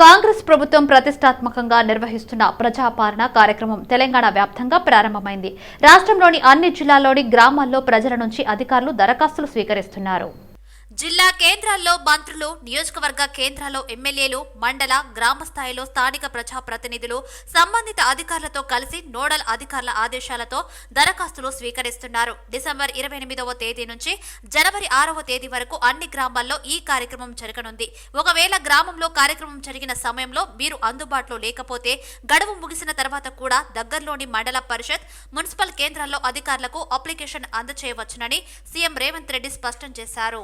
కాంగ్రెస్ ప్రభుత్వం ప్రతిష్టాత్మకంగా నిర్వహిస్తున్న ప్రజాపాలన కార్యక్రమం తెలంగాణ వ్యాప్తంగా ప్రారంభమైంది. రాష్ట్రంలోని అన్ని జిల్లాల్లోని గ్రామాల్లో ప్రజల నుంచి అధికారులు దరఖాస్తులు స్వీకరిస్తున్నారు. జిల్లా కేంద్రాల్లో మంత్రులు, నియోజకవర్గ కేంద్రాల్లో ఎమ్మెల్యేలు, మండల, గ్రామ స్థాయిలో స్థానిక ప్రజాప్రతినిధులు సంబంధిత అధికారులతో కలిసి నోడల్ అధికారుల ఆదేశాలతో దరఖాస్తులు స్వీకరిస్తున్నారు. డిసెంబర్ 28వ తేదీ నుంచి జనవరి 6వ తేదీ వరకు అన్ని గ్రామాల్లో ఈ కార్యక్రమం జరగనుంది. ఒకవేళ గ్రామంలో కార్యక్రమం జరిగిన సమయంలో మీరు అందుబాటులో లేకపోతే గడువు ముగిసిన తర్వాత కూడా దగ్గరలోని మండల పరిషత్, మున్సిపల్ కేంద్రాల్లో అధికారులకు అప్లికేషన్ అందజేయవచ్చునని సీఎం రేవంత్ రెడ్డి స్పష్టం చేశారు.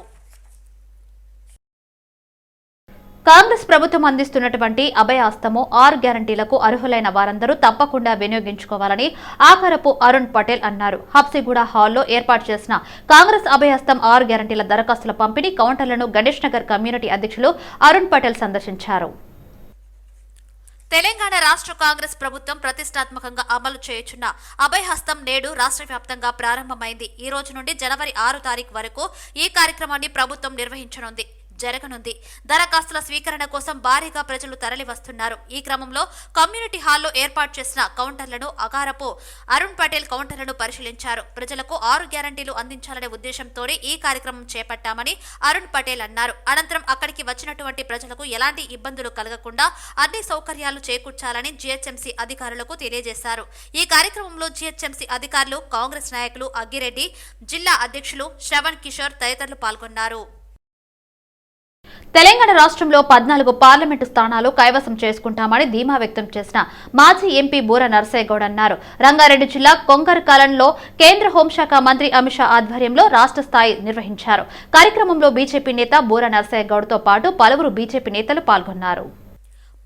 కాంగ్రెస్ ప్రభుత్వం అందిస్తున్నటువంటి అభయహస్తము 6 గ్యారంటీలకు అర్హులైన వారందరూ తప్పకుండా వినియోగించుకోవాలని ఆకారపు అరుణ్ పటేల్ అన్నారు. హబ్సిగూడ హాల్లో ఏర్పాటు చేసిన కాంగ్రెస్ అభయహస్తం 6 గ్యారంటీల దరఖాస్తుల పంపిణీ కౌంటర్లను గణేష్ నగర్ కమ్యూనిటీ అధ్యక్షులు అరుణ్ పటేల్ సందర్శించారు. తెలంగాణ రాష్ట్ర కాంగ్రెస్ ప్రభుత్వం ప్రతిష్టాత్మకంగా అమలు చేయుచున్న అభయహస్తం నేడు రాష్ట్ర వ్యాప్తంగా ప్రారంభమైంది. ఈ రోజు నుండి జనవరి 6 తారీఖు వరకు ఈ కార్యక్రమాన్ని ప్రభుత్వం జరగనుంది. దరఖాస్తుల స్వీకరణ కోసం భారీగా ప్రజలు తరలి వస్తున్నారు. ఈ క్రమంలో కమ్యూనిటీ హాల్లో ఏర్పాటు చేసిన కౌంటర్లను అగారపు అరుణ్ పటేల్ కౌంటర్లను పరిశీలించారు. ప్రజలకు 6 గ్యారంటీలు అందించాలనే ఉద్దేశంతోనే ఈ కార్యక్రమం చేపట్టామని అరుణ్ పటేల్ అన్నారు. అనంతరం అక్కడికి వచ్చినటువంటి ప్రజలకు ఎలాంటి ఇబ్బందులు కలగకుండా అన్ని సౌకర్యాలు చేకూర్చాలని జీహెచ్ఎంసీ అధికారులకు తెలియజేశారు. ఈ కార్యక్రమంలో జీహెచ్ఎంసీ అధికారులు, కాంగ్రెస్ నాయకులు అగ్గిరెడ్డి, జిల్లా అధ్యక్షులు శ్రవణ్ కిషోర్ తదితరులు పాల్గొన్నారు. తెలంగాణ రాష్ట్రంలో 14 పార్లమెంటు స్థానాలు కైవసం చేసుకుంటామని ధీమా వ్యక్తం చేసిన మాజీ ఎంపీ బూర నర్సయ్యగౌడ్ అన్నారు. రంగారెడ్డి జిల్లా కొంకరకాలంలో కేంద్ర హోంశాఖ మంత్రి అమిత్ షా ఆధ్వర్యంలో రాష్ట్ర స్థాయి నిర్వహించారు. కార్యక్రమంలో బీజేపీ నేత బూర నర్సయ్యగౌడ్ తో పాటు పలువురు బీజేపీ నేతలు పాల్గొన్నారు.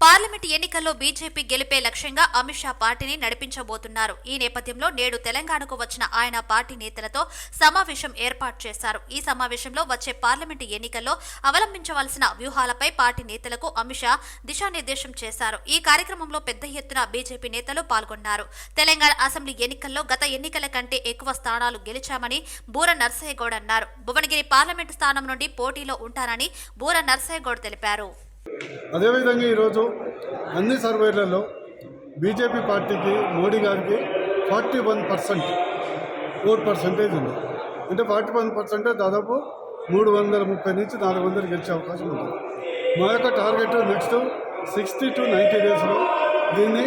పార్లమెంట్ ఎన్నికల్లో బీజేపీ గెలిపే లక్ష్యంగా అమిత్ షా పార్టీని నడిపించబోతున్నారు. ఈ నేపథ్యంలో నేడు తెలంగాణకు వచ్చిన ఆయన పార్టీ నేతలతో సమావేశం ఏర్పాటు చేశారు. ఈ సమావేశంలో వచ్చే పార్లమెంటు ఎన్నికల్లో అవలంబించవలసిన వ్యూహాలపై పార్టీ నేతలకు అమిత్ షా దిశానిర్దేశం చేశారు. ఈ కార్యక్రమంలో పెద్ద ఎత్తున బీజేపీ నేతలు పాల్గొన్నారు. తెలంగాణ అసెంబ్లీ ఎన్నికల్లో గత ఎన్నికల కంటే ఎక్కువ స్థానాలు గెలిచామని బూర నర్సయ్యగౌడ్ అన్నారు. భువనగిరి పార్లమెంటు స్థానం నుండి పోటీలో ఉంటానని బూర నర్సయ్యగౌడ్ తెలిపారు. అదేవిధంగా ఈరోజు అన్ని సర్వేలలో బీజేపీ పార్టీకి, మోడీ గారికి 41% ఓట్ పర్సంటేజ్ ఉంది. అంటే 41% దాదాపు 330 నుంచి 400 గెలిచే అవకాశం ఉంటుంది. మా యొక్క టార్గెట్ నెక్స్ట్ 60 to 90 డేస్లో దీన్ని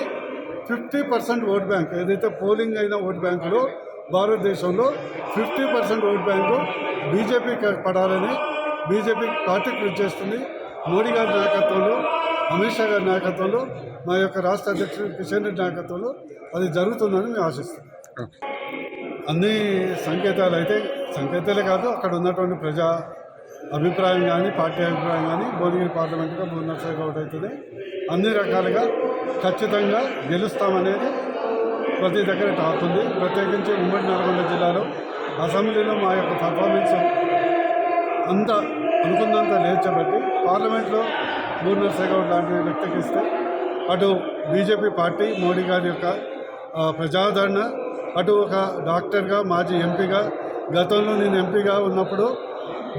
50% ఓట్ బ్యాంక్, ఏదైతే పోలింగ్ అయిన ఓట్ బ్యాంకులో భారతదేశంలో 50% ఓట్ బ్యాంకు బీజేపీకి పడాలని బీజేపీ పార్టీ కృషి చేస్తుంది. మోడీ గారి నాయకత్వంలో, అమిత్ షా గారి నాయకత్వంలో, మా యొక్క రాష్ట్ర అధ్యక్షుడు కిషన్ రెడ్డి నాయకత్వంలో అది జరుగుతుందని మేము ఆశిస్తున్నాం. అన్ని సంకేతాలే కాదు, అక్కడ ఉన్నటువంటి ప్రజా అభిప్రాయం కానీ, పార్టీ అభిప్రాయం కానీ భువనగిరి పార్లమెంటుగా బూర నర్సయ్యగౌడ్ అవుతుంది. అన్ని రకాలుగా ఖచ్చితంగా గెలుస్తామనేది ప్రతి దగ్గర టాక్ ఉంది. ప్రత్యేకించి ఉమ్మడి నల్గొండ జిల్లాలో అసెంబ్లీలో మా యొక్క పర్ఫార్మెన్స్ అంతా అనుకున్నంత లేచబట్టి పార్లమెంట్లో బూర నర్సయ్యగౌడ్ లాంటి వ్యక్తికి ఇస్తే అటు బీజేపీ పార్టీ, మోడీ గారి యొక్క ప్రజాదరణ, అటు ఒక డాక్టర్గా, మాజీ ఎంపీగా, గతంలో నేను ఎంపీగా ఉన్నప్పుడు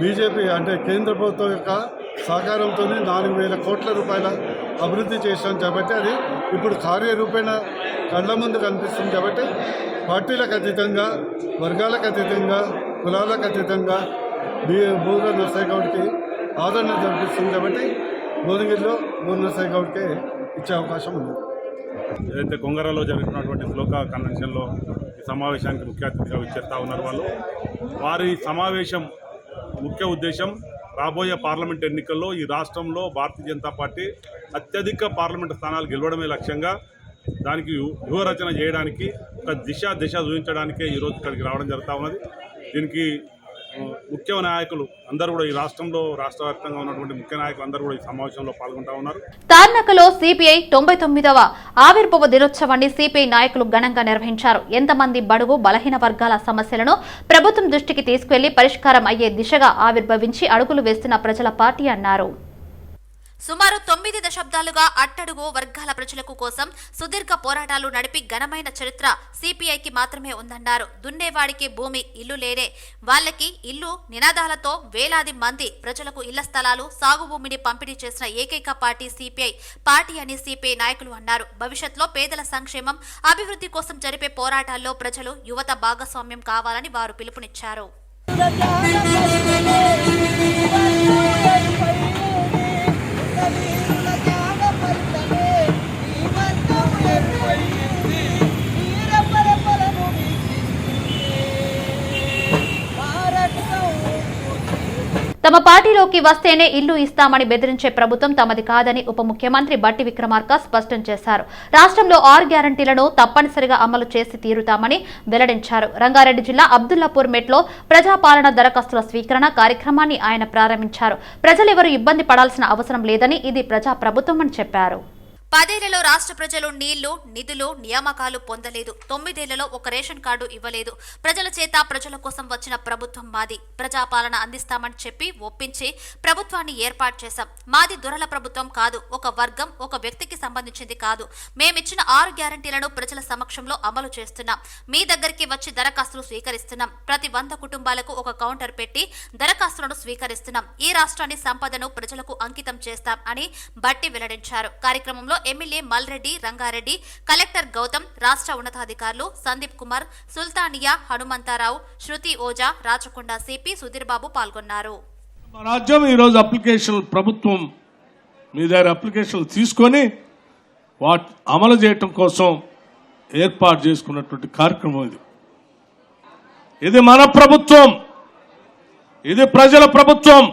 బీజేపీ అంటే కేంద్ర ప్రభుత్వం యొక్క సహకారంతో 4,000 కోట్ల రూపాయల అభివృద్ధి చేశాం కాబట్టి అది ఇప్పుడు కార్యరూపేణ కళ్ళ ముందు కనిపిస్తుంది. కాబట్టి పార్టీలకు అతీతంగా, వర్గాలకు అతీతంగా, కులాలకు అతీతంగా బూర నర్సయ్యగౌడ్కి ఆదరణ కనిపిస్తుంది. కాబట్టి భువనగిరిలో బూర నర్సయ్యగౌడ్కే ఇచ్చే అవకాశం ఉంది. ఏదైతే కొంగరలో జరుగుతున్నటువంటి శ్లోక కన్వెన్షన్లో ఈ సమావేశానికి ముఖ్య అతిథిగా విచ్చేస్తూ ఉన్నారు. వారి సమావేశం ముఖ్య ఉద్దేశం రాబోయే పార్లమెంట్ ఎన్నికల్లో ఈ రాష్ట్రంలో భారతీయ జనతా పార్టీ అత్యధిక పార్లమెంటు స్థానాలు గెలవడమే లక్ష్యంగా దానికి వ్యూహరచన చేయడానికి, ఒక దిశ చూపించడానికే ఈరోజు ఇక్కడికి రావడం జరుగుతూ ఉన్నది. దీనికి ముఖ్య నాయకులు అందరూ కూడా ఈ రాష్ట్రంలో రాష్ట్ర వ్యాప్తంగా ఉన్నటువంటి ముఖ్య నాయకులు అందరూ కూడా ఈ సమావేశంలో పాల్గొంటా ఉన్నారు. తార్నాకలో సిపిఐ 99వ ఆవిర్భావ దినోత్సవాన్ని సిపిఐ నాయకులు ఘనంగా నిర్వహించారు. ఎంతమంది బడుగు బలహీన వర్గాల సమస్యలను ప్రభుత్వం దృష్టికి తీసుకెళ్లి పరిష్కారం అయ్యే దిశగా ఆవిర్భవించి అడుగులు వేస్తున్న ప్రజల పార్టీ అన్నారు. సుమారు 9 దశాబ్దాలుగా అట్టడుగు వర్గాల ప్రజలకు కోసం సుదీర్ఘ పోరాటాలు నడిపి ఘనమైన చరిత్ర సిపిఐకి మాత్రమే ఉందన్నారు. దున్నేవాడికి భూమి, ఇల్లు లేనే వాళ్ళకి ఇల్లు నినాదాలతో వేలాది మంది ప్రజలకు ఇళ్ల స్థలాలు, సాగు భూమిని పంపిణీ చేసిన ఏకైక పార్టీ సిపిఐ పార్టీ అని సిపిఐ నాయకులు అన్నారు. భవిష్యత్తులో పేదల సంక్షేమం, అభివృద్ధి కోసం జరిపే పోరాటాల్లో ప్రజలు, యువత భాగస్వామ్యం కావాలని వారు పిలుపునిచ్చారు. తమ పార్టీలోకి వస్తేనే ఇల్లు ఇస్తామని బెదిరించే ప్రభుత్వం తమది కాదని ఉప ముఖ్యమంత్రి బట్టి విక్రమార్క స్పష్టం చేశారు. రాష్ట్రంలో 6 గ్యారంటీలను తప్పనిసరిగా అమలు చేసి తీరుతామని వెల్లడించారు. రంగారెడ్డి జిల్లా అబ్దుల్లాపూర్ మెట్లో ప్రజాపాలన దరఖాస్తుల స్వీకరణ కార్యక్రమాన్ని ఆయన ప్రారంభించారు. ప్రజలెవరూ ఇబ్బంది పడాల్సిన అవసరం లేదని, ఇది ప్రజా ప్రభుత్వం అని చెప్పారు. 10 ఏళ్లలో రాష్ట్ర ప్రజలు నీళ్లు, నిధులు, నియామకాలు పొందలేదు. 9 ఏళ్లలో ఒక రేషన్ కార్డు ఇవ్వలేదు. ప్రజల చేత, ప్రజల కోసం వచ్చిన ప్రభుత్వం మాది. ప్రజాపాలన అందిస్తామని చెప్పి ఒప్పించి ప్రభుత్వాన్ని ఏర్పాటు చేశాం. మాది దొరల ప్రభుత్వం కాదు, ఒక వర్గం, ఒక వ్యక్తికి సంబంధించింది కాదు. మేమిచ్చిన 6 గ్యారంటీలను ప్రజల సమక్షంలో అమలు చేస్తున్నాం. మీ దగ్గరికి వచ్చి దరఖాస్తులు స్వీకరిస్తున్నాం. ప్రతి 100 కుటుంబాలకు ఒక కౌంటర్ పెట్టి దరఖాస్తులను స్వీకరిస్తున్నాం. ఈ రాష్ట్రాన్ని, సంపదను ప్రజలకు అంకితం చేస్తాం అని బట్టి వెల్లడించారు. కార్యక్రమంలో ఎమ్మెల్యే మల్రెడ్డి, రంగారెడ్డి, కలెక్టర్ గౌతమ్, రాష్ట్ర ఉన్నతాధికారులు సందీప్ కుమార్, సుల్తానియా, హనుమంతారావు, శృతి ఓజా, రాచకొండ సిపి సుధీర్ బాబు పాల్గొన్నారు. రాజ్యం ఈరోజు అప్లికేషన్, ప్రభుత్వం మీ దగ్గర అప్లికేషన్లు తీసుకొని వాటి అమలు చేయటం కోసం ఏర్పాటు చేసుకున్నటువంటి కార్యక్రమం ఇది. ఇది మన ప్రభుత్వం, ఇది ప్రజల ప్రభుత్వం,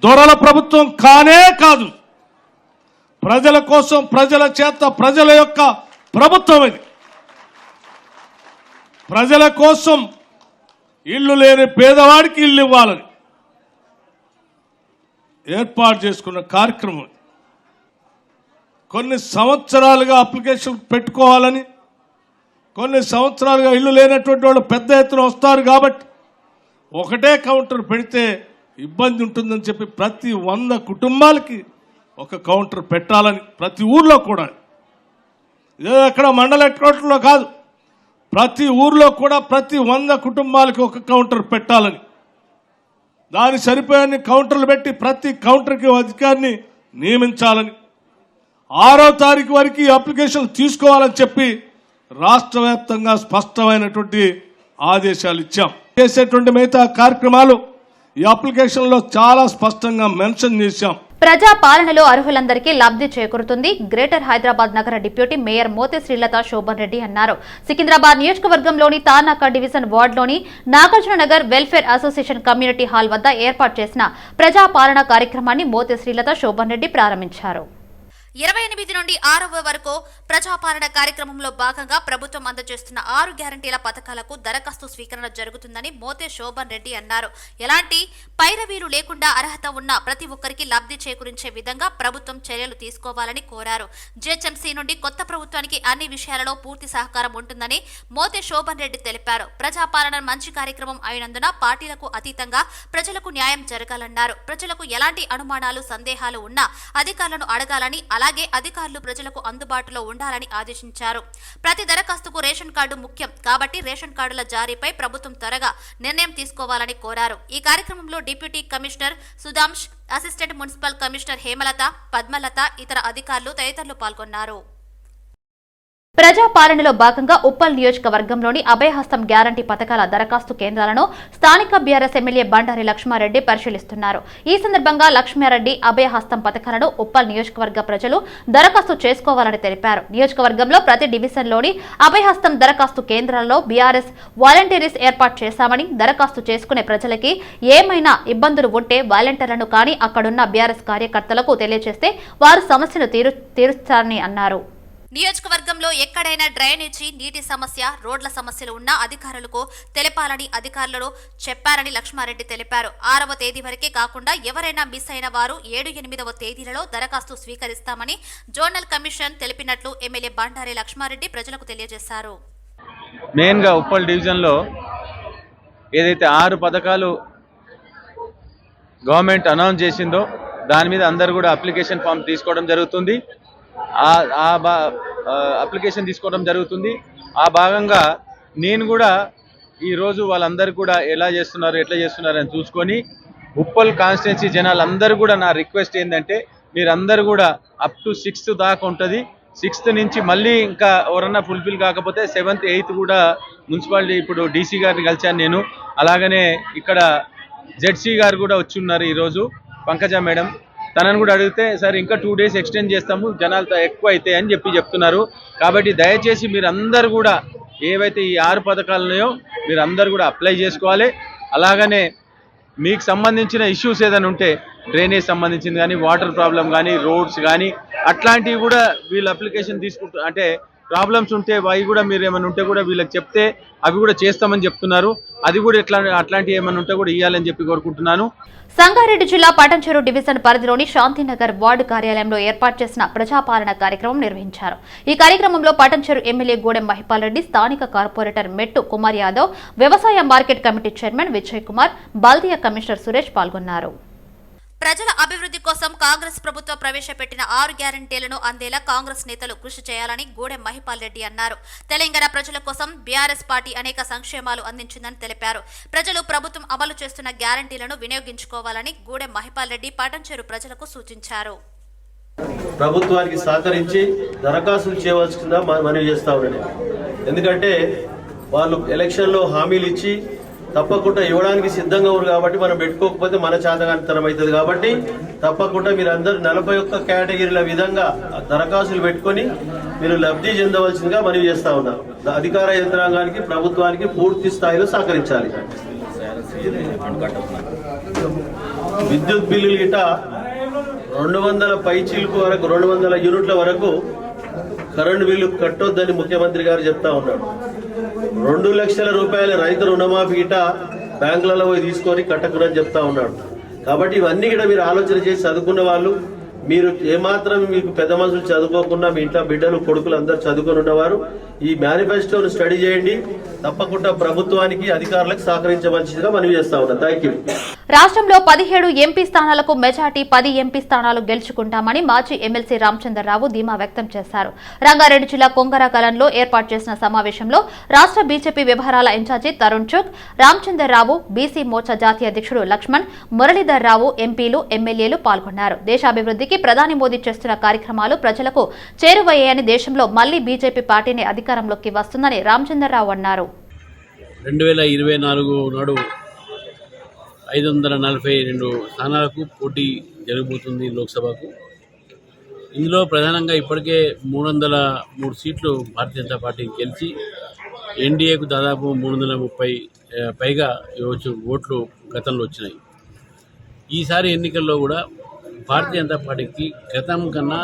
దొరల ప్రభుత్వం కానే కాదు. ప్రజల కోసం, ప్రజల చేత, ప్రజల యొక్క ప్రభుత్వం ఇది. ప్రజల కోసం ఇల్లు లేని పేదవాడికి ఇల్లు ఇవ్వాలని ఏర్పాటు చేసుకున్న కార్యక్రమం. కొన్ని సంవత్సరాలుగా అప్లికేషన్ పెట్టుకోవాలని, కొన్ని సంవత్సరాలుగా ఇల్లు లేనటువంటి వాళ్ళు పెద్ద ఎత్తున వస్తారు కాబట్టి ఒకటే కౌంటర్ పెడితే ఇబ్బంది ఉంటుందని చెప్పి ప్రతి 100 కుటుంబాలకి ఒక కౌంటర్ పెట్టాలని, ప్రతి ఊర్లో కూడా, ఇదే అక్కడ మండల హెడ్ క్వార్టర్లో కాదు, ప్రతి ఊర్లో కూడా ప్రతి 100 కుటుంబాలకి ఒక కౌంటర్ పెట్టాలని, దాని సరిపోయే కౌంటర్లు పెట్టి ప్రతి కౌంటర్కి అధికారిని నియమించాలని, 6వ తారీఖు వరకు అప్లికేషన్ తీసుకోవాలని చెప్పి రాష్ట్ర వ్యాప్తంగా స్పష్టమైనటువంటి ఆదేశాలు ఇచ్చాం. చేసేటువంటి మిగతా కార్యక్రమాలు ఈ అప్లికేషన్లో చాలా స్పష్టంగా మెన్షన్ చేశాం. ప్రజా పాలనలో అర్హులందరికీ లబ్ధి చేకూరుతుంది గ్రేటర్ హైదరాబాద్ నగర డిప్యూటీ మేయర్ మోతే శ్రీలత శోభన్ రెడ్డి అన్నారు. సికింద్రాబాద్ నియోజకవర్గంలోని తానాక డివిజన్ వార్డులోని Nagarjuna Nagar welfare association community hall వద్ద ఏర్పాటు చేసిన ప్రజా పాలన కార్యక్రమాన్ని మోతే శ్రీలత శోభన్ రెడ్డి ప్రారంభించారు. 28 నుండి 6వ వరకు ప్రజాపాలన కార్యక్రమంలో భాగంగా ప్రభుత్వం అందజేస్తున్న 6 గ్యారంటీల పథకాలకు దరఖాస్తు స్వీకరణ జరుగుతుందని మోతే శోభన్ రెడ్డి అన్నారు. ఎలాంటి పైరవీలు లేకుండా అర్హత ఉన్న ప్రతి ఒక్కరికి లబ్ధి చేకూరించే విధంగా ప్రభుత్వం చర్యలు తీసుకోవాలని కోరారు. జిహెచ్ఎంసీ నుండి కొత్త ప్రభుత్వానికి అన్ని విషయాలలో పూర్తి సహకారం ఉంటుందని మోతే శోభన్ రెడ్డి తెలిపారు. ప్రజాపాలన మంచి కార్యక్రమం అయినందున పార్టీలకు అతీతంగా ప్రజలకు న్యాయం జరగాలన్నారు. ప్రజలకు ఎలాంటి అనుమానాలు, సందేహాలు ఉన్నా అధికారులను అడగాలని, అలాగే అధికారులు ప్రజలకు అందుబాటులో ఉండాలని ఆదేశించారు. ప్రతి దరఖాస్తుకు రేషన్ కార్డు ముఖ్యం కాబట్టి రేషన్ కార్డుల జారీపై ప్రభుత్వం త్వరగా నిర్ణయం తీసుకోవాలని కోరారు. ఈ కార్యక్రమంలో deputy commissioner Sudhansh, assistant municipal commissioner Hemalatha, Padmalatha, ఇతర అధికారులు తదితరులు పాల్గొన్నారు. ప్రజాపాలనలో భాగంగా ఉప్పల్ నియోజకవర్గంలోని అభయహస్తం గ్యారంటీ పథకాల దరఖాస్తు కేంద్రాలను స్థానిక బీఆర్ఎస్ ఎమ్మెల్యే బండారి లక్ష్మారెడ్డి పరిశీలిస్తున్నారు. ఈ సందర్భంగా లక్ష్మారెడ్డి అభయహస్తం పథకాలను ఉప్పల్ నియోజకవర్గ ప్రజలు దరఖాస్తు చేసుకోవాలని తెలిపారు. నియోజకవర్గంలో ప్రతి డివిజన్లోని అభయహస్తం దరఖాస్తు కేంద్రాల్లో బీఆర్ఎస్ వాలంటీర్స్ ఏర్పాటు చేశామని, దరఖాస్తు చేసుకునే ప్రజలకి ఏమైనా ఇబ్బందులు ఉంటే వాలంటీర్లను కానీ అక్కడున్న బీఆర్ఎస్ కార్యకర్తలకు తెలియజేస్తే వారు సమస్యను తీరుస్తారని అన్నారు. నియోజకవర్గంలో ఎక్కడైనా డ్రైనేజీ, నీటి సమస్య, రోడ్ల సమస్యలు ఉన్నా అధికారులకు తెలపాలని అధికారులు చెప్పారని లక్ష్మారెడ్డి తెలిపారు. 6వ తేదీ వరకే కాకుండా ఎవరైనా మిస్ అయిన వారు 7, 8వ తేదీలలో దరఖాస్తు స్వీకరిస్తామని జోనల్ కమిషన్ తెలిపినట్లు ఎమ్మెల్యే బండారి లక్ష్మారెడ్డి ప్రజలకు తెలియజేశారు. మెయిన్గా ఉప్పల్ డివిజన్లో ఏదైతే 6 పథకాలు గవర్నమెంట్ అనౌన్స్ చేసిందో దాని మీద అందరు కూడా అప్లికేషన్ ఫామ్ తీసుకోవడం జరుగుతుంది. అప్లికేషన్ తీసుకోవడం జరుగుతుంది. ఆ భాగంగా నేను కూడా ఈరోజు వాళ్ళందరూ కూడా ఎట్లా చేస్తున్నారు అని చూసుకొని ఉప్పల్ కాన్స్టిట్యున్సీ జనాలందరూ కూడా నా రిక్వెస్ట్ ఏంటంటే మీరందరూ కూడా అప్ టు 6th దాకా ఉంటుంది. 6th నుంచి మళ్ళీ ఇంకా ఎవరన్నా ఫుల్ఫిల్ కాకపోతే 7th 8th కూడా మున్సిపాలిటీ ఇప్పుడు డీసీ గారిని కలిశాను నేను. అలాగనే ఇక్కడ జెడ్సీ గారు కూడా వచ్చి ఉన్నారు ఈరోజు, పంకజ మేడం. తనను కూడా అడిగితే సార్ ఇంకా 2 days ఎక్స్టెండ్ చేస్తాము, జనాలతో ఎక్కువ అయితే అని చెప్తున్నారు. కాబట్టి దయచేసి మీరందరూ కూడా ఏవైతే ఈ 6 పథకాలు ఉన్నాయో మీరందరూ కూడా అప్లై చేసుకోవాలి. అలాగనే మీకు సంబంధించిన ఇష్యూస్ ఏదైనా ఉంటే డ్రైనేజ్ సంబంధించింది కానీ, వాటర్ ప్రాబ్లం కానీ, రోడ్స్ కానీ అట్లాంటివి కూడా వీళ్ళు అప్లికేషన్ తీసుకుంటారు. అంటే ప్రాబ్లమ్స్ ఉంటే అవి కూడా మీరు ఏమైనా ఉంటే కూడా వీళ్ళకి చెప్తే అవి కూడా చేస్తామని చెప్తున్నారు. అది కూడా అట్లాంటివి ఏమైనా ఉంటే కూడా ఇవ్వాలని చెప్పి కోరుకుంటున్నాను. సంగారెడ్డి జిల్లా పటంచెరు డివిజన్ పరిధిలోని శాంతినగర్ వార్డు కార్యాలయంలో ఏర్పాటు చేసిన ప్రజాపాలన కార్యక్రమం నిర్వహించారు. ఈ కార్యక్రమంలో పటంచెరు ఎమ్మెల్యే గూడెం మహిపాల్ రెడ్డి, స్థానిక కార్పొరేటర్ మెట్టు కుమార్ యాదవ్, వ్యవసాయ market committee chairman Vijay Kumar, బాల్దియా కమిషనర్ సురేష్ పాల్గొన్నారు. ప్రజల అభివృద్ధి కోసం కాంగ్రెస్ ప్రభుత్వం ప్రవేశపెట్టిన 6 గ్యారంటీలను అందేలా కాంగ్రెస్ నేతలు కృషి చేయాలని గూడెం మహిపాల్ రెడ్డి అన్నారు. తెలంగాణ ప్రజల కోసం బీఆర్ఎస్ పార్టీ అనేక సంక్షేమాలు అందించిందని తెలిపారు. ప్రజలు ప్రభుత్వం అమలు చేస్తున్న గ్యారంటీలను వినియోగించుకోవాలని గూడెం మహిపాల్ రెడ్డి పటంచెరు ప్రజలకు సూచించారు. ప్రభుత్వానికి సహకరించి దరఖాస్తులు చేయవలసిందా మనవి చేస్తా ఉన్నాను. ఎందుకంటే వాళ్ళు ఎలక్షన్లో హామీలు ఇచ్చి తప్పకుండా ఇవ్వడానికి సిద్ధంగా ఉన్నారు కాబట్టి మనం పెట్టుకోకపోతే మన చేతగానితనం అవుతుంది. కాబట్టి తప్పకుండా మీరందరూ 41 కేటగిరీల విధంగా దరఖాస్తులు పెట్టుకొని మీరు లబ్ధి చెందవలసిందిగా మనవి చేస్తా ఉన్నారు. అధికార యంత్రాంగానికి ప్రభుత్వానికి పూర్తి స్థాయిలో సహకరించాలి. విద్యుత్ బిల్లులు గిట 200 పైచీలకు వరకు 200 యూనిట్ల వరకు కరెంటు బిల్లు కట్టొద్దని ముఖ్యమంత్రి గారు చెప్తా ఉన్నాడు. 2 లక్షల రూపాయల రైతు రుణమాఫీ గిట బ్యాంకులలో పోయి తీసుకొని కట్టకూడదని చెప్తా ఉన్నాడు. కాబట్టి ఇవన్నీ కూడా మీరు ఆలోచన చేసి చదువుకున్న వాళ్ళు, మీరు ఏమాత్రం మీకు పెద్ద మనుషులు చదువుకోకుండా మీ ఇంట్లో బిడ్డలు కొడుకులు అందరూ చదువుకొని ఉన్నవారు ఈ మేనిఫెస్టోను స్టడీ చేయండి. తప్పకుండా ప్రభుత్వానికి అధికారులకు సహకరించవలసిందిగా మనవి చేస్తా ఉన్నాం. Thank you. రాష్ట్రంలో 17 ఎంపీ స్థానాలకు మెజార్టీ 10 ఎంపీ స్థానాలు గెలుచుకుంటామని మాజీ ఎమ్మెల్సీ రామచంద్రరావు ధీమా వ్యక్తం చేశారు. రంగారెడ్డి జిల్లా కొంగరకలంలో ఏర్పాటు చేసిన సమావేశంలో రాష్ట్ర బీజేపీ వ్యవహారాల ఇన్ఛార్జి తరుణ్ చుక్, రామచంద్రరావు, బీసీ మోర్చా జాతీయ అధ్యక్షుడు లక్ష్మణ్, మురళీధర్ రావు, ఎంపీలు, ఎమ్మెల్యేలు పాల్గొన్నారు. దేశాభివృద్ధికి ప్రధాని మోదీ చేస్తున్న కార్యక్రమాలు ప్రజలకు చేరువయ్యాయని, దేశంలో మళ్లీ బీజేపీ పార్టీని అధికారంలోకి వస్తుందని రామచంద్రరావు అన్నారు. 2024 నాడు 542 స్థానాలకు పోటీ జరగబోతుంది లోక్సభకు. ఇందులో ప్రధానంగా ఇప్పటికే 303 సీట్లు భారతీయ జనతా పార్టీ గెలిచి ఎన్డీఏకు దాదాపు 330 పైగా ఓట్లు గతంలో వచ్చినాయి. ఈసారి ఎన్నికల్లో కూడా భారతీయ జనతా పార్టీకి గతం కన్నా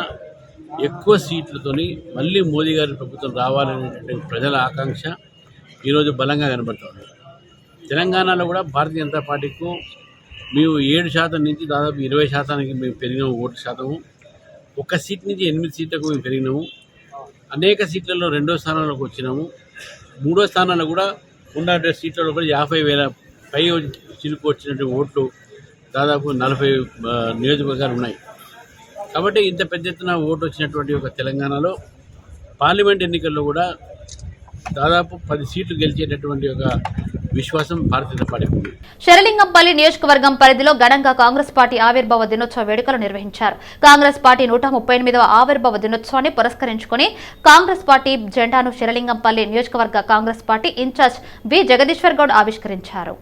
ఎక్కువ సీట్లతోని మళ్ళీ మోదీ గారి ప్రభుత్వం రావాలనేటువంటి ప్రజల ఆకాంక్ష ఈరోజు బలంగా కనబడుతుంది. తెలంగాణలో కూడా భారతీయ జనతా పార్టీకు మేము 7% నుంచి దాదాపు 20% మేము పెరిగినాము ఓటు శాతము. 1 సీట్ నుంచి 8 సీట్లకు మేము పెరిగినాము. అనేక సీట్లలో 2వ స్థానంలోకి వచ్చినాము. 3వ స్థానాల్లో కూడా ఉన్న సీట్లలో కూడా 50,000 పై చిలుకు వచ్చినటువంటి ఓట్లు దాదాపు 40 నియోజకవర్గాలు ఉన్నాయి. కాబట్టి ఇంత పెద్ద ఎత్తున ఓటు వచ్చినటువంటి ఒక తెలంగాణలో పార్లమెంట్ ఎన్నికల్లో కూడా దాదాపు 10 సీట్లు గెలిచేటటువంటి ఒక విశ్వాసం భారతీయ జనతా పార్టీకి ఉంది. శరలింగంపల్లి నియోజకవర్గం పరిధిలో ఘనంగా కాంగ్రెస్ పార్టీ ఆవిర్భావ దినోత్సవ వేడుకలు నిర్వహించారు. కాంగ్రెస్ పార్టీ 138వ ఆవిర్భావ దినోత్సవాన్ని పురస్కరించుకుని కాంగ్రెస్ పార్టీ జెండాను శరలింగంపల్లి నియోజకవర్గ Congress party incharge B Jagadishwar Goud ఆవిష్కరించారు.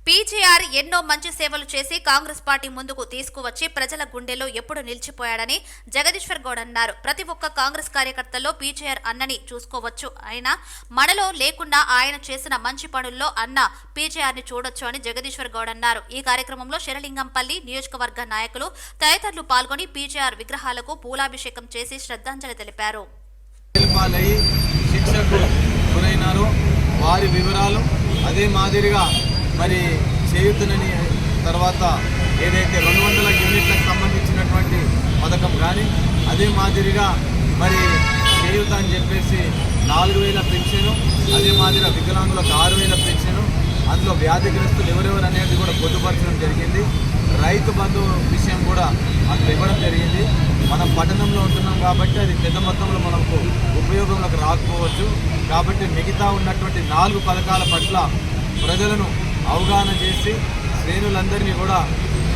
పీజేఆర్ ఎన్నో మంచి సేవలు చేసి కాంగ్రెస్ పార్టీ ముందుకు తీసుకువచ్చి ప్రజల గుండెల్లో ఎప్పుడు నిలిచిపోయాడని జగదీశ్వర్ గౌడ్ అన్నారు. ప్రతి ఒక్క కాంగ్రెస్ కార్యకర్తల్లో పీజేఆర్ అన్నని చూసుకోవచ్చు. అయినా మనలో లేకుండా ఆయన చేసిన మంచి పనుల్లో అన్న పీజేఆర్ ని చూడొచ్చు అని జగదీశ్వర్ గౌడ్ అన్నారు. ఈ కార్యక్రమంలో శరలింగంపల్లి నియోజకవర్గ నాయకులు తదితరులు పాల్గొని పీజేఆర్ విగ్రహాలకు పూలాభిషేకం చేసి శ్రద్ధాంజలి తెలిపారు. వారి వివరాలు అదే మాదిరిగా మరి చేయుతనని తర్వాత ఏదైతే 200 యూనిట్లకు సంబంధించినటువంటి పథకం కానీ అదే మాదిరిగా మరి చేయుత అని చెప్పేసి 4,000 పెన్షను, అదే మాదిరిగా వికలాంగులకు 6,000 పెన్షను, అందులో వ్యాధిగ్రస్తులు ఎవరెవరు అనేది కూడా పొందుపరచడం జరిగింది. రైతు బంధు విషయం కూడా అందులో ఇవ్వడం జరిగింది. మనం పట్టణంలో ఉంటున్నాం కాబట్టి అది పెద్ద మొత్తంలో మనకు ఉపయోగంలోకి రాకపోవచ్చు. కాబట్టి మిగతా ఉన్నటువంటి 4 పథకాల పట్ల ప్రజలను అవగాహన చేసి శ్రేణులందరినీ కూడా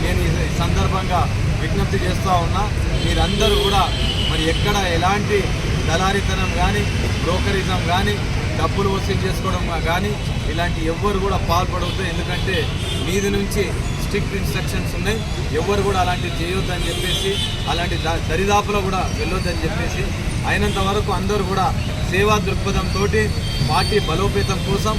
నేను ఈ సందర్భంగా విజ్ఞప్తి చేస్తూ ఉన్నా. మీరందరూ కూడా మరి ఎక్కడ ఎలాంటి దళారీతనం కానీ బ్రోకరిజం కానీ డబ్బులు వసూలు చేసుకోవడం కానీ ఇలాంటి ఎవ్వరు కూడా పాల్పడవద్దు. ఎందుకంటే మీది నుంచి స్ట్రిక్ట్ ఇన్స్ట్రక్షన్స్ ఉన్నాయి. ఎవ్వరు కూడా అలాంటివి చేయొద్దని చెప్పేసి, అలాంటి దరిదాపులో కూడా వెళ్ళొద్దని చెప్పేసి, అయినంత వరకు అందరూ కూడా సేవా దృక్పథంతో పార్టీ బలోపేతం కోసం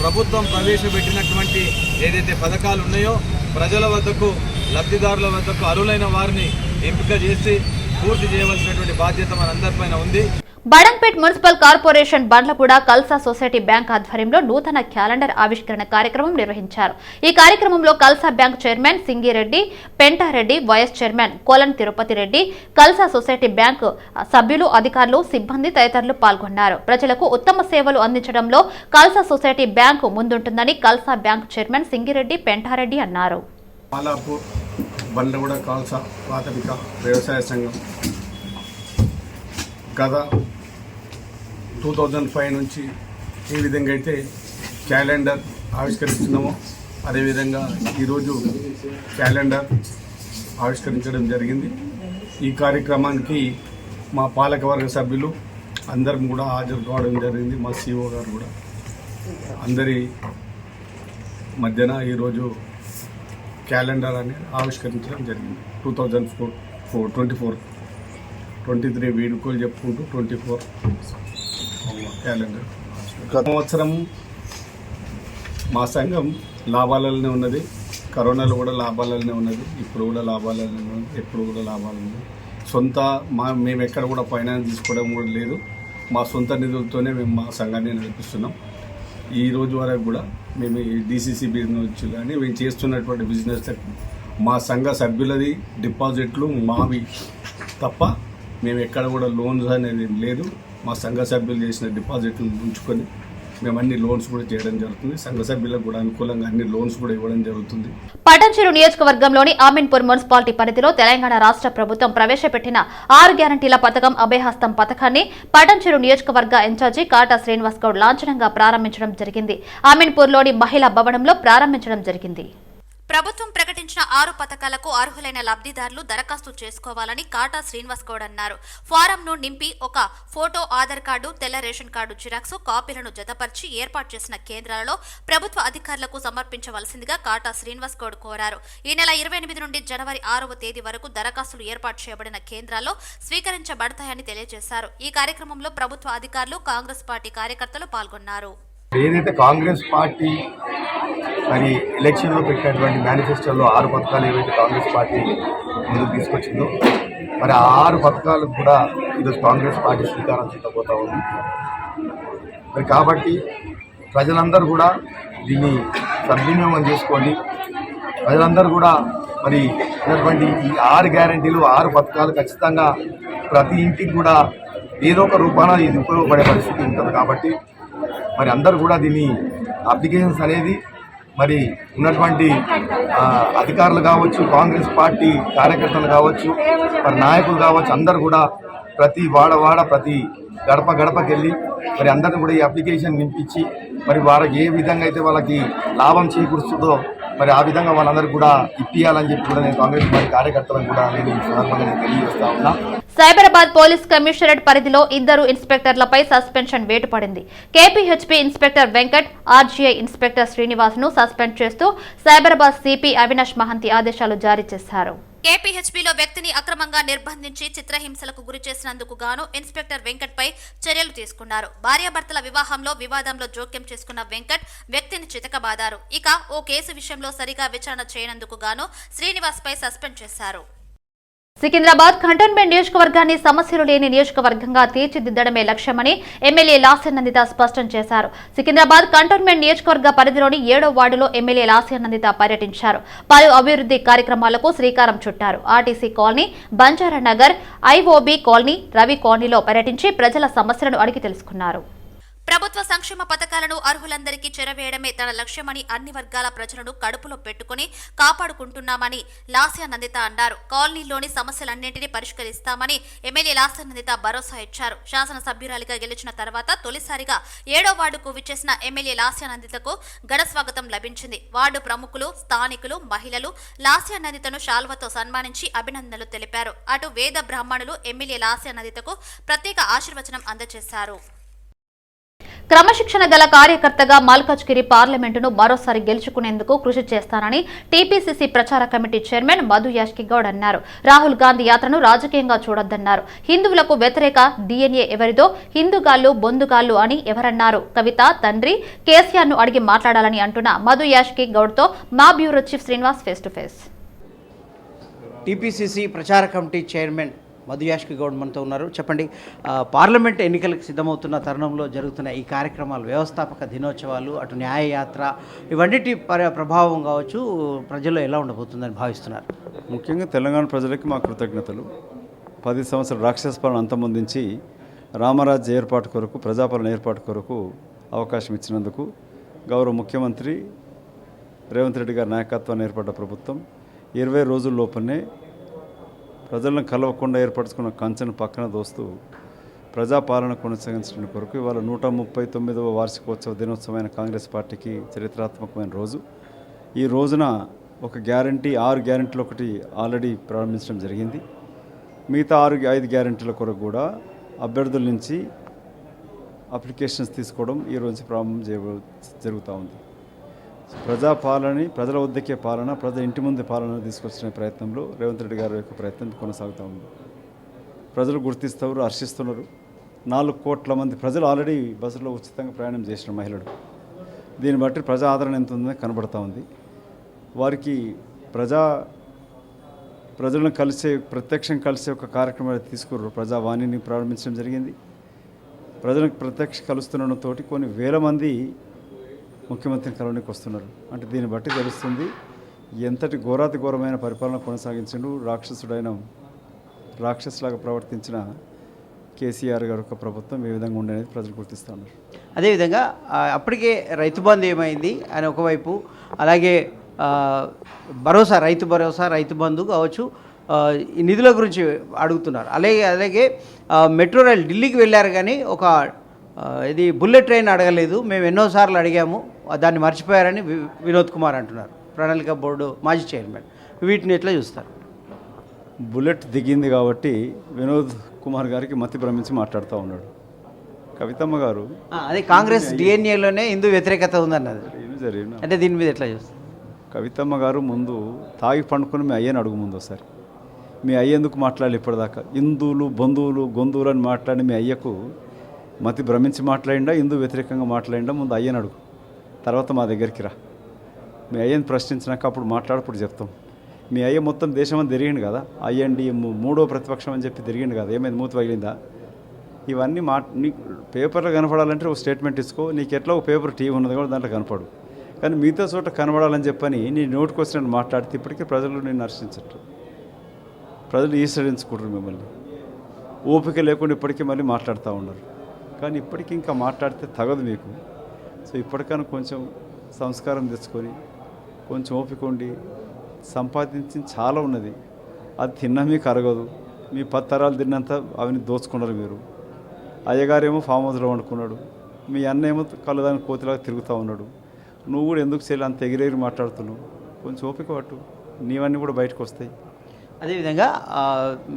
ప్రభుత్వం ప్రవేశపెట్టినటువంటి ఏదైతే పథకాలు ఉన్నాయో ప్రజల వద్దకు, లబ్ధిదారుల వద్దకు అర్హులైన వారిని ఎంపిక చేసి పూర్తి చేయవలసినటువంటి బాధ్యత మనందరిపైన ఉంది. Badangpet municipal corporation Bandlaguda Kalsa society bank ఆధ్వర్యంలో నూతన క్యాలెండర్ ఆవిష్కరణ కార్యక్రమం నిర్వహించారు. ఈ కార్యక్రమంలో Kalsa bank chairman Singireddy, Pentareddy, vice chairman Kolan Tirupati Reddy, Kalsa society bank సభ్యులు, అధికారులు, సిబ్బంది తదితరులు పాల్గొన్నారు. ప్రజలకు ఉత్తమ సేవలు అందించడంలో కల్సా సొసైటీ బ్యాంకు ముందుంటుందని కల్సా బ్యాంక్ చైర్మన్ సింగిరెడ్డి, పెంటారెడ్డి అన్నారు. మాలాపూర్ బండ్లగూడ కల్సా ప్రాథమిక వ్యవసాయ సంఘం గత 2005 నుంచి ఏ విధంగా అయితే క్యాలెండర్ ఆవిష్కరిస్తున్నామో అదేవిధంగా ఈరోజు క్యాలెండర్ ఆవిష్కరించడం జరిగింది. ఈ కార్యక్రమానికి మా పాలకవర్గ సభ్యులు అందరం కూడా హాజరు కావడం జరిగింది. మా సిఓ గారు కూడా అందరి మధ్యన ఈరోజు క్యాలెండర్ అనేది ఆవిష్కరించడం జరిగింది. 2023 వేడుకలు చెప్పుకుంటూ 24 క్యాలెండర్. గత సంవత్సరం మా సంఘం లాభాలలోనే ఉన్నది, కరోనాలో కూడా లాభాలలోనే ఉన్నది, ఇప్పుడు కూడా లాభాలలోనే ఉన్నది, ఎప్పుడు కూడా లాభాలనే. మేము ఎక్కడ కూడా ఫైనాన్స్ తీసుకోవడం కూడా లేదు. మా సొంత నిధులతోనే మేము మా సంఘాన్ని నడిపిస్తున్నాం. ఈ రోజు వరకు కూడా మేము ఈ డీసీసీ బిజినెస్ కానీ మేము చేస్తున్నటువంటి బిజినెస్లకు మా సంఘ సభ్యులది డిపాజిట్లు మావి తప్ప మేము ఎక్కడ కూడా లోన్స్ అనేది లేదు. మా సంఘ సభ్యులు చేసిన డిపాజిట్లు ఉంచుకొని మేము అన్ని లోన్స్ కూడా చేయడం జరుగుతుంది. సంఘ సభ్యులకు కూడా అనుకూలంగా అన్ని లోన్స్ కూడా ఇవ్వడం జరుగుతుంది. పటాన్చెరు నియోజకవర్గంలోని ఆమీన్పూర్ మున్సిపాలిటీ పరిధిలో తెలంగాణ రాష్ట్ర ప్రభుత్వం ప్రవేశపెట్టిన 6 గ్యారంటీల పథకం అభయహస్తం పథకాన్ని పటాన్చెరు నియోజకవర్గ ఇన్ఛార్జి కాటా శ్రీనివాస్ గౌడ్ లాంఛనంగా ప్రారంభించడం జరిగింది. ఆమీన్పూర్లోని మహిళా భవనంలో ప్రారంభించడం జరిగింది. ప్రభుత్వం ప్రకటించిన 6 పథకాలకు అర్హులైన లబ్ధిదారులు దరఖాస్తు చేసుకోవాలని కాటా శ్రీనివాస్ గౌడ్ అన్నారు. ఫారంను నింపి ఒక ఫోటో, ఆధార్ కార్డు, తెల్ల రేషన్ కార్డు జిరాక్స్ కాపీలను జతపరిచి ఏర్పాటు చేసిన కేంద్రాలలో ప్రభుత్వ అధికారులకు సమర్పించవలసిందిగా కాటా శ్రీనివాస్ గౌడ్ కోరారు. ఈ నెల 28 నుండి జనవరి 6వ తేదీ వరకు దరఖాస్తులు ఏర్పాటు చేయబడిన కేంద్రాల్లో స్వీకరించబడతాయని తెలియజేశారు. ఈ కార్యక్రమంలో ప్రభుత్వ అధికారులు, కాంగ్రెస్ పార్టీ కార్యకర్తలు పాల్గొన్నారు. ఏదైతే కాంగ్రెస్ పార్టీ మరి ఎలక్షన్లో పెట్టినటువంటి మేనిఫెస్టోలో 6 పథకాలు ఏవైతే కాంగ్రెస్ పార్టీ ముందుకు తీసుకొచ్చిందో మరి ఆ 6 పథకాలకు కూడా ఈరోజు కాంగ్రెస్ పార్టీ శ్రీకారం చుట్టబోతా ఉంది. మరి కాబట్టి ప్రజలందరూ కూడా దీన్ని సద్వినియోగం చేసుకోండి. ప్రజలందరూ కూడా మరి ఉన్నటువంటి ఈ 6 గ్యారంటీలు 6 పథకాలు ఖచ్చితంగా ప్రతి ఇంటికి కూడా ఏదో ఒక రూపాన ఇది ఉపయోగపడే పరిస్థితి ఉంటుంది. కాబట్టి మరి అందరూ కూడా దీన్ని అప్లికేషన్స్ అనేది మరి ఉన్నటువంటి అధికారులు కావచ్చు, కాంగ్రెస్ పార్టీ కార్యకర్తలు కావచ్చు, మరి నాయకులు కావచ్చు, అందరూ కూడా ప్రతి వాడ ప్రతి గడపకి వెళ్ళి మరి అందరిని కూడా ఈ అప్లికేషన్ నింపించి మరి వారికి ఏ విధంగా అయితే వాళ్ళకి లాభం చేకూరుస్తుందో మరి ఆ విధంగా వాళ్ళందరూ కూడా ఇప్పియాలని చెప్పి కూడా నేను కాంగ్రెస్ పార్టీ కార్యకర్తలను కూడా నేను ఈ సందర్భంగా తెలియజేస్తా ఉన్నా. సైబరాబాద్ పోలీస్ కమిషనరేట్ పరిధిలో 2 ఇన్స్పెక్టర్లపై సస్పెన్షన్ వేటు పడింది. KPHP inspector Venkat, RGI inspector Srinivas ను సస్పెండ్ చేస్తూ సైబరాబాద్ సిపి అవినాష్ మహంతి ఆదేశాలు జారీ చేశారు. కేపీహెచ్పీలో వ్యక్తిని అక్రమంగా నిర్బంధించి చిత్రహింసలకు గురి చేసినందుకు గాను ఇన్స్పెక్టర్ వెంకట్ పై చర్యలు తీసుకున్నారు. భార్యాభర్తల వివాహంలో వివాదంలో జోక్యం చేసుకున్న వెంకట్ వ్యక్తిని చితకబాదారు. ఇక ఓ కేసు విషయంలో సరిగా విచారణ చేయనందుకు గాను శ్రీనివాస్ పై సస్పెండ్ చేశారు. సికింద్రాబాద్ కంటోన్మెంట్ నియోజకవర్గాన్ని సమస్యలు లేని నియోజకవర్గంగా తీర్చిదిద్దడమే లక్ష్యమని ఎమ్మెల్యే లాస్యనందిత స్పష్టం చేశారు. సికింద్రాబాద్ కంటోన్మెంట్ నియోజకవర్గ పరిధిలోని 7వ వార్డులో ఎమ్మెల్యే లాస్యనందిత పర్యటించారు. పలు అభివృద్ధి కార్యక్రమాలకు శ్రీకారం చుట్టారు. RTC colony, Banjaranagar, IOB colony, Ravi కాలనీలో పర్యటించి ప్రజల సమస్యలను అడిగి తెలుసుకున్నారు. ప్రభుత్వ సంక్షేమ పథకాలను అర్హులందరికీ చేరవేయడమే తన లక్ష్యమని అన్ని వర్గాల ప్రజలను కడుపులో పెట్టుకుని కాపాడుకుంటున్నామని లాస్య నందిత అన్నారు. కాలనీలోని సమస్యలన్నింటినీ పరిష్కరిస్తామని ఎమ్మెల్యే లాస్య నందిత భరోసా ఇచ్చారు. శాసనసభ్యురాలిగా గెలిచిన తర్వాత తొలిసారిగా 7వ వార్డుకు విచ్చేసిన ఎమ్మెల్యే లాస్య నందితకు ఘన స్వాగతం లభించింది. వార్డు ప్రముఖులు, స్థానికులు, మహిళలు లాస్య నందితను శాల్వతో సన్మానించి అభినందనలు తెలిపారు. అటు వేద బ్రాహ్మణులు ఎమ్మెల్యే లాస్య నందితకు ప్రత్యేక ఆశీర్వచనం అందజేశారు. క్రమశిక్షణ గల కార్యకర్తగా మల్కాజ్గిరి పార్లమెంటును మరోసారి గెలుచుకునేందుకు కృషి చేస్తానని టీపీసీసీ ప్రచార కమిటీ చైర్మన్ మధు యాష్కి గౌడ్ అన్నారు. రాహుల్ గాంధీ యాత్రను రాజకీయంగా చూడొద్దన్నారు. హిందువులకు వ్యతిరేక డీఎన్ఏ ఎవరిదో హిందూగాళ్లు బొందుగాళ్లు అని ఎవరన్నారు. కవిత తండ్రి కేసీఆర్ ను అడిగి మాట్లాడాలని అంటున్న మధు యాష్కి గౌడ్ తో మా bureau chief Srinivas face to face. TPCC ప్రచార కమిటీ చైర్మన్ మధు యాష్కి గౌడ్ మనతో ఉన్నారు. చెప్పండి, పార్లమెంట్ ఎన్నికలకు సిద్ధమవుతున్న తరుణంలో జరుగుతున్న ఈ కార్యక్రమాలు, వ్యవస్థాపక దినోత్సవాలు, అటు న్యాయయాత్ర, ఇవన్నిటి ప్రభావం కావచ్చు ప్రజల్లో ఎలా ఉండబోతుందని భావిస్తున్నారు? ముఖ్యంగా తెలంగాణ ప్రజలకి మా కృతజ్ఞతలు. 10 సంవత్సరాల రాక్షస పాలన అంతమొందించి రామరాజ్య ఏర్పాటు కొరకు, ప్రజాపాలన ఏర్పాటు కొరకు అవకాశం ఇచ్చినందుకు గౌరవ ముఖ్యమంత్రి రేవంత్ రెడ్డి గారి నాయకత్వాన్ని ఏర్పడ్డ ప్రభుత్వం 20 రోజుల లోపలనే ప్రజలను కలవకుండా ఏర్పరచుకున్న కంచెను పక్కన దోస్తూ ప్రజాపాలన కొనసాగించడం కొరకు ఇవాళ 139వ వార్షికోత్సవ దినోత్సవమైన కాంగ్రెస్ పార్టీకి చరిత్రాత్మకమైన రోజు. ఈ రోజున ఒక గ్యారంటీ, 6 గ్యారంటీలు ఒకటి ఆల్రెడీ ప్రారంభించడం జరిగింది. మిగతా 5 గ్యారంటీల కొరకు కూడా అభ్యర్థుల నుంచి అప్లికేషన్స్ తీసుకోవడం ఈ రోజు ప్రారంభం జరుగుతూ ఉంది. ప్రజాపాలనని, ప్రజల వద్దకే పాలన, ప్రజల ఇంటి ముందు పాలన తీసుకొచ్చిన ప్రయత్నంలో రేవంత్ రెడ్డి గారి యొక్క ప్రయత్నం కొనసాగుతూ ఉంది. ప్రజలు గుర్తిస్తారు, హర్షిస్తున్నారు. 4 కోట్ల మంది ప్రజలు ఆల్రెడీ బస్సులో ఉచితంగా ప్రయాణం చేసిన మహిళలు. దీన్ని బట్టి ప్రజా ఆదరణ ఎంత ఉందో కనబడతా ఉంది. వారికి ప్రజలను ప్రత్యక్షం కలిసే ఒక కార్యక్రమాన్ని తీసుకున్నారు. ప్రజావాణిని ప్రారంభించడం జరిగింది. ప్రజలకు ప్రత్యక్ష కలుస్తుండడంతో కొన్ని వేల మంది ముఖ్యమంత్రిని కలవడానికి వస్తున్నారు. అంటే దీన్ని బట్టి తెలుస్తుంది ఎంతటి ఘోరాతి ఘోరమైన పరిపాలన కొనసాగించిండు రాక్షసులాగా ప్రవర్తించిన కేసీఆర్ గారి యొక్క ప్రభుత్వం ఏ విధంగా ఉండేది ప్రజలు గుర్తిస్తూ ఉన్నారు. అదేవిధంగా అప్పటికే రైతు బంధు ఏమైంది అని ఒకవైపు, అలాగే భరోసా, రైతు బంధు కావచ్చు, ఈ నిధుల గురించి అడుగుతున్నారు. అలాగే మెట్రో రైల్ ఢిల్లీకి వెళ్ళారు కానీ ఒక ఇది బుల్లెట్ ట్రైన్ అడగలేదు. మేము ఎన్నోసార్లు అడిగాము, దాన్ని మర్చిపోయారని వినోద్ కుమార్ అంటున్నారు, ప్రణాళిక బోర్డు మాజీ చైర్మన్. వీటిని ఎట్లా చూస్తారు? బుల్లెట్ దిగింది కాబట్టి వినోద్ కుమార్ గారికి మతి భ్రమించి మాట్లాడుతూ ఉన్నాడు. కవితమ్మ గారు అదే కాంగ్రెస్ డిఎన్ఏలోనే హిందూ వ్యతిరేకత ఉందన్నది జరిగింది. అంటే దీని మీద ఎట్లా చూస్తారు? కవితమ్మ గారు ముందు తాగి పండుకొని మీ అయ్యని అడుగు ముందు ఒకసారి. మీ అయ్య ఎందుకు మాట్లాడాలి ఇప్పటిదాకా? హిందువులు బంధువులు గొంతువులు అని మాట్లాడి మీ అయ్యకు మతి భ్రమించి మాట్లాడిండా, హిందూ వ్యతిరేకంగా మాట్లాడిండా? ముందు అయ్యని అడుగు, తర్వాత మా దగ్గరికి రా. మీ అయ్యని ప్రశ్నించినాక అప్పుడు మాట్లాడప్పుడు చెప్తాం. మీ అయ్య మొత్తం దేశం అని తిరిగిండు కదా, అయ్యండి 3వ ప్రతిపక్షం అని చెప్పి తిరిగిండు కదా, ఏమైంది? మూతి పగిలిందా? ఇవన్నీ నీకు పేపర్లో కనపడాలంటే ఒక స్టేట్మెంట్ ఇచ్చుకో. నీకు ఎట్లా ఒక పేపర్ టీవీ ఉన్నది కూడా దాంట్లో కనపడు. కానీ మిగతా చోట కనబడాలని చెప్పని నీ నోటికి వచ్చినట్టు మాట్లాడితే ఇప్పటికీ ప్రజలు నేను హర్షించట్టు, ప్రజలు ఈసడించుకుంటారు మిమ్మల్ని. ఓపిక లేకుండా ఇప్పటికీ మళ్ళీ మాట్లాడుతూ ఉన్నారు. కానీ ఇప్పటికీ ఇంకా మాట్లాడితే తగదు మీకు. సో ఇప్పటికైనా కొంచెం సంస్కారం తెచ్చుకొని కొంచెం ఓపిక ఉండి, సంపాదించింది చాలా ఉన్నది, అది తిన్నా మీకు అరగదు. మీ 10 తరాలు తిన్నంత అవన్నీ దోచుకున్నారు మీరు. అయ్యగారేమో ఫామ్ హౌస్లో వండుకున్నాడు, మీ అన్న ఏమో కళ్ళదాని కోతిలాగా తిరుగుతూ ఉన్నాడు. నువ్వు కూడా ఎందుకు చేయాలి అంత ఎగిరెగిరి మాట్లాడుతున్నావు? కొంచెం ఓపిక పట్టు, నీవన్నీ కూడా బయటకు వస్తాయి. అదేవిధంగా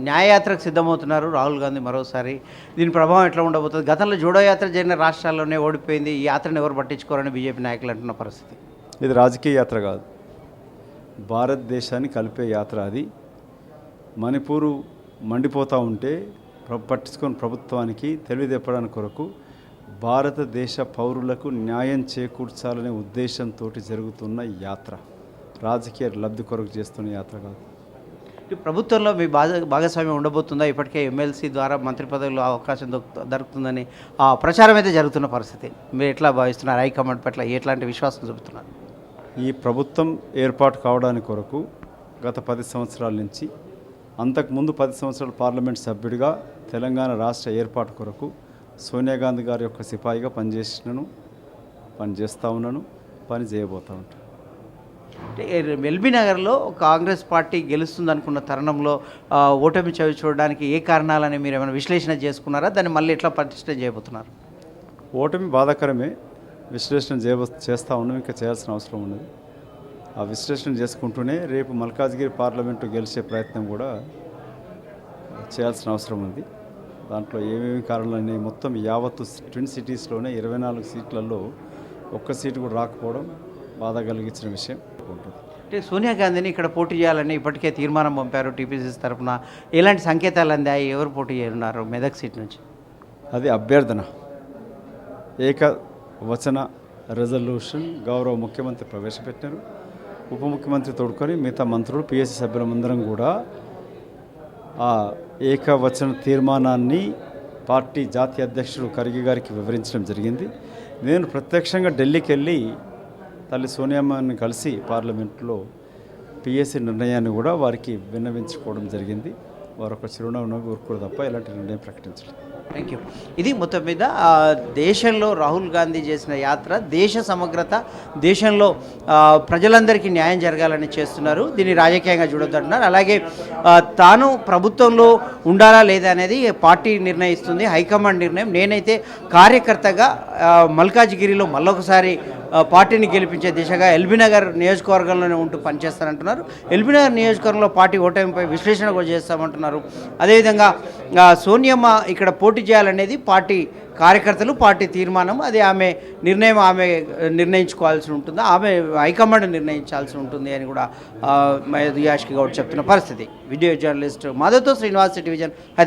న్యాయయాత్రకు సిద్ధమవుతున్నారు రాహుల్ గాంధీ మరోసారి. దీని ప్రభావం ఎట్లా ఉండబోతుంది? గతంలో జోడో యాత్ర జరిగిన రాష్ట్రాల్లోనే ఓడిపోయింది, ఈ యాత్రను ఎవరు పట్టించుకోరని బీజేపీ నాయకులు అంటున్న పరిస్థితి. ఇది రాజకీయ యాత్ర కాదు, భారతదేశాన్ని కలిపే యాత్ర. అది మణిపూరు మండిపోతూ ఉంటే పట్టించుకొని ప్రభుత్వానికి తెలివిదెప్పడానికి కొరకు భారతదేశ పౌరులకు న్యాయం చేకూర్చాలనే ఉద్దేశంతో జరుగుతున్న యాత్ర, రాజకీయ లబ్ధి కొరకు చేస్తున్న యాత్ర కాదు. ప్రభుత్వంలో మీ భాగస్వామ్యం ఉండబోతుందా? ఇప్పటికే ఎమ్మెల్సీ ద్వారా మంత్రి పదవిలో అవకాశం దొరుకుతుందని ప్రచారం అయితే జరుగుతున్న పరిస్థితి. మీరు ఎట్లా భావిస్తున్నారు? హైకమాండ్ పట్ల ఎట్లాంటి విశ్వాసం చూపుతున్నారు? ఈ ప్రభుత్వం ఏర్పాటు కావడానికి కొరకు గత 10 సంవత్సరాల నుంచి, అంతకుముందు 10 సంవత్సరాల పార్లమెంట్ సభ్యుడిగా తెలంగాణ రాష్ట్ర ఏర్పాటు కొరకు సోనియా గాంధీ గారి యొక్క సిపాయిగా పనిచేసినాను, పని చేస్తూ ఉన్నాను, పని చేయబోతూ ఉంటాను. అంటే ఎల్బీ నగర్లో కాంగ్రెస్ పార్టీ గెలుస్తుంది అనుకున్న తరుణంలో ఓటమి చవి చూడడానికి ఏ కారణాలని మీరు ఏమైనా విశ్లేషణ చేసుకున్నారా? దాన్ని మళ్ళీ ఎట్లా పటిష్టం చేయబోతున్నారు? ఓటమి బాధాకరమే, విశ్లేషణ చేస్తూ ఉన్నాం, ఇంకా చేయాల్సిన అవసరం ఉన్నది. ఆ విశ్లేషణ చేసుకుంటూనే రేపు మల్కాజ్గిరి పార్లమెంటు గెలిచే ప్రయత్నం కూడా చేయాల్సిన అవసరం ఉంది. దాంట్లో ఏమేమి కారణాలని మొత్తం యావత్తు ట్విన్ సిటీస్లోనే 24 సీట్లలో ఒక్క సీటు కూడా రాకపోవడం బాధ కలిగించిన విషయం ఉంటుంది. అంటే సోనియా గాంధీని ఇక్కడ పోటీ చేయాలని ఇప్పటికే తీర్మానం పంపారు టీపీసీసీ తరఫున. ఎలాంటి సంకేతాలు అందాయి? ఎవరు పోటీ చేయనున్నారు మెదక్ సీట్ నుంచి? అది అభ్యర్థన, ఏకవచన రెజల్యూషన్ గౌరవ ముఖ్యమంత్రి ప్రవేశపెట్టారు. ఉప ముఖ్యమంత్రి తోడుకొని మిగతా మంత్రులు, పిఎస్సీ సభ్యులందరం కూడా ఆ ఏకవచన తీర్మానాన్ని పార్టీ జాతీయ అధ్యక్షుడు ఖర్గే గారికి వివరించడం జరిగింది. నేను ప్రత్యక్షంగా ఢిల్లీకి వెళ్ళి తల్లి సోనియామ్మని కలిసి పార్లమెంట్లో పిఎస్సీ నిర్ణయాన్ని కూడా వారికి విన్నవించుకోవడం జరిగింది. వారు ఒక చిరునవ్వున ఊరుకోరు తప్ప ఎలాంటి నిర్ణయం ప్రకటించలేదు. Thank you. ఇది మొత్తం మీద దేశంలో రాహుల్ గాంధీ చేసిన యాత్ర దేశ సమగ్రత, దేశంలో ప్రజలందరికీ న్యాయం జరగాలని చేస్తున్నారు. దీన్ని రాజకీయంగా చూడొద్దంటున్నారు. అలాగే తాను ప్రభుత్వంలో ఉండాలా లేదా అనేది పార్టీ నిర్ణయిస్తుంది, హైకమాండ్ నిర్ణయం. నేనైతే కార్యకర్తగా మల్కాజ్గిరిలో మళ్ళొకసారి పార్టీని గెలిపించే దిశగా ఎల్బీనగర్ నియోజకవర్గంలోనే ఉంటూ పనిచేస్తానంటున్నారు. ఎల్బీనగర్ నియోజకవర్గంలో పార్టీ ఓటమిపై విశ్లేషణ కూడా చేస్తామంటున్నారు. అదేవిధంగా సోనియమ్మ ఇక్కడ పోటీ చేయాలనేది పార్టీ కార్యకర్తలు, పార్టీ తీర్మానం. అది ఆమె నిర్ణయం, ఆమె నిర్ణయించుకోవాల్సి ఉంటుంది, ఆమె హైకమాండ్ నిర్ణయించాల్సి ఉంటుంది అని కూడా యాష్కి గౌడ్ చెప్తున్న పరిస్థితి. వీడియో జర్నలిస్ట్ మాధవ్తో శ్రీనివాస్, సిటీ విజన్.